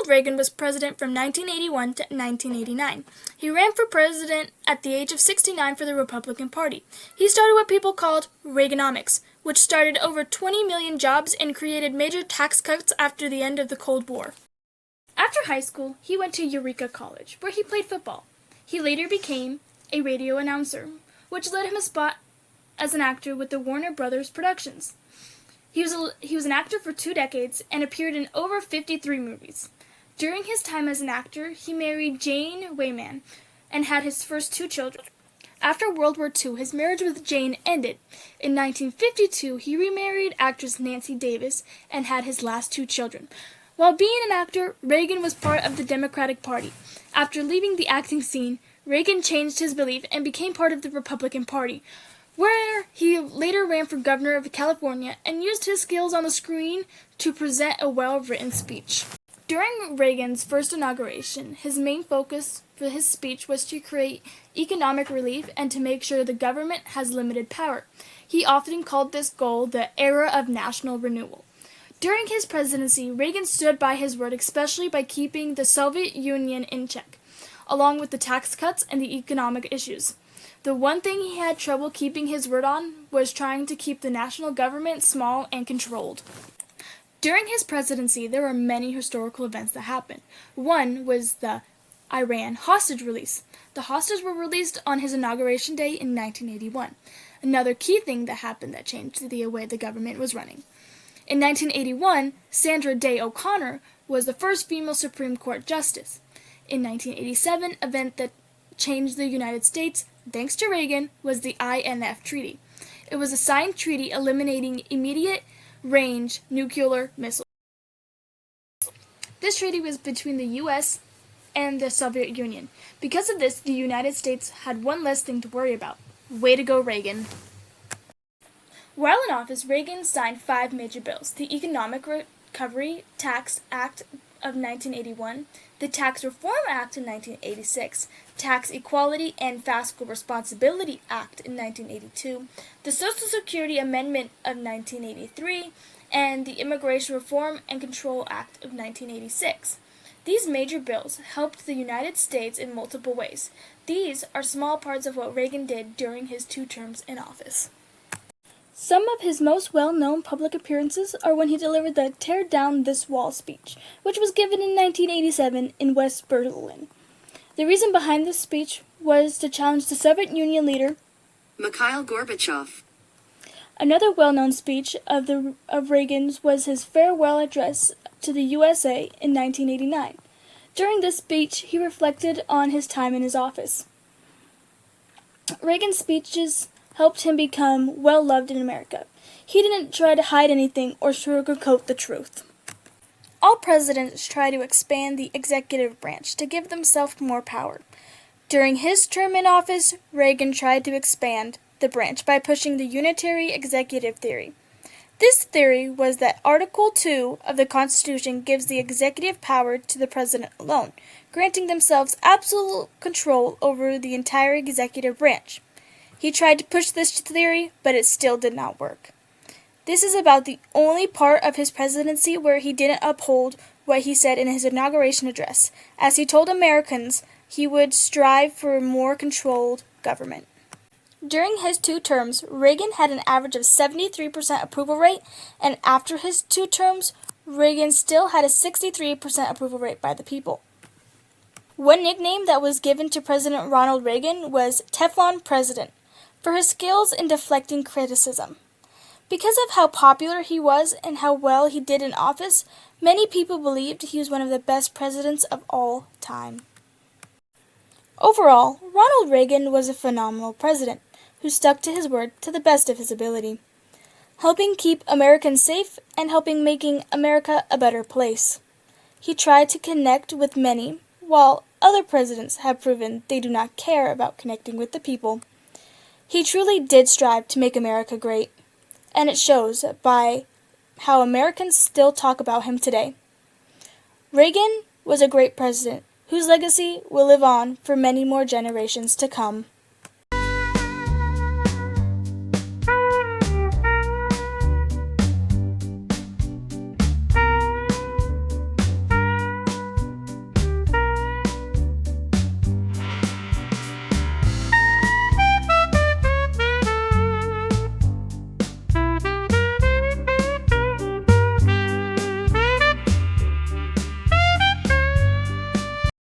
Ronald Reagan was president from 1981 to 1989. He ran for president at the age of 69 for the Republican Party. He started what people called Reaganomics, which started over 20 million jobs and created major tax cuts after the end of the Cold War. After high school, he went to Eureka College, where he played football. He later became a radio announcer, which led him a spot as an actor with the Warner Brothers Productions. He was an actor for 2 decades and appeared in over 53 movies. During his time as an actor, he married Jane Wyman and had his first 2 children. After World War II, his marriage with Jane ended. In 1952, he remarried actress Nancy Davis and had his last 2 children. While being an actor, Reagan was part of the Democratic Party. After leaving the acting scene, Reagan changed his belief and became part of the Republican Party, where he later ran for governor of California and used his skills on the screen to present a well-written speech. During Reagan's first inauguration, his main focus for his speech was to create economic relief and to make sure the government has limited power. He often called this goal the era of national renewal. During his presidency, Reagan stood by his word, especially by keeping the Soviet Union in check, along with the tax cuts and the economic issues. The one thing he had trouble keeping his word on was trying to keep the national government small and controlled. During his presidency, there were many historical events that happened. One was the Iran hostage release. The hostages were released on his inauguration day in 1981. Another key thing that happened that changed the way the government was running. In 1981, Sandra Day O'Connor was the first female Supreme Court justice. In 1987, an event that changed the United States, thanks to Reagan, was the INF Treaty. It was a signed treaty eliminating immediate-range nuclear missiles. This treaty was between the U.S. and the Soviet Union. Because of this, the United States had one less thing to worry about. Way to go, Reagan. While in office, Reagan signed 5 major bills: the Economic Recovery Tax Act of 1981, the Tax Reform Act in 1986, Tax Equality and Fiscal Responsibility Act in 1982, the Social Security Amendment of 1983, and the Immigration Reform and Control Act of 1986. These major bills helped the United States in multiple ways. These are small parts of what Reagan did during his 2 terms in office. Some of his most well-known public appearances are when he delivered the Tear Down This Wall speech, which was given in 1987 in West Berlin. The reason behind this speech was to challenge the Soviet Union leader, Mikhail Gorbachev. Another well-known speech of Reagan's was his farewell address to the USA in 1989. During this speech, he reflected on his time in his office. Reagan's speeches helped him become well-loved in America. He didn't try to hide anything or sugarcoat the truth. All presidents try to expand the executive branch to give themselves more power. During his term in office, Reagan tried to expand the branch by pushing the unitary executive theory. This theory was that Article 2 of the Constitution gives the executive power to the president alone, granting themselves absolute control over the entire executive branch. He tried to push this theory, but it still did not work. This is about the only part of his presidency where he didn't uphold what he said in his inauguration address, as he told Americans he would strive for a more controlled government. During his 2 terms, Reagan had an average of 73% approval rate, and after his 2 terms, Reagan still had a 63% approval rate by the people. One nickname that was given to President Ronald Reagan was Teflon President, for his skills in deflecting criticism. Because of how popular he was and how well he did in office, many people believed he was one of the best presidents of all time. Overall, Ronald Reagan was a phenomenal president who stuck to his word to the best of his ability, helping keep Americans safe and helping making America a better place. He tried to connect with many, while other presidents have proven they do not care about connecting with the people. He truly did strive to make America great, and it shows by how Americans still talk about him today. Reagan was a great president whose legacy will live on for many more generations to come.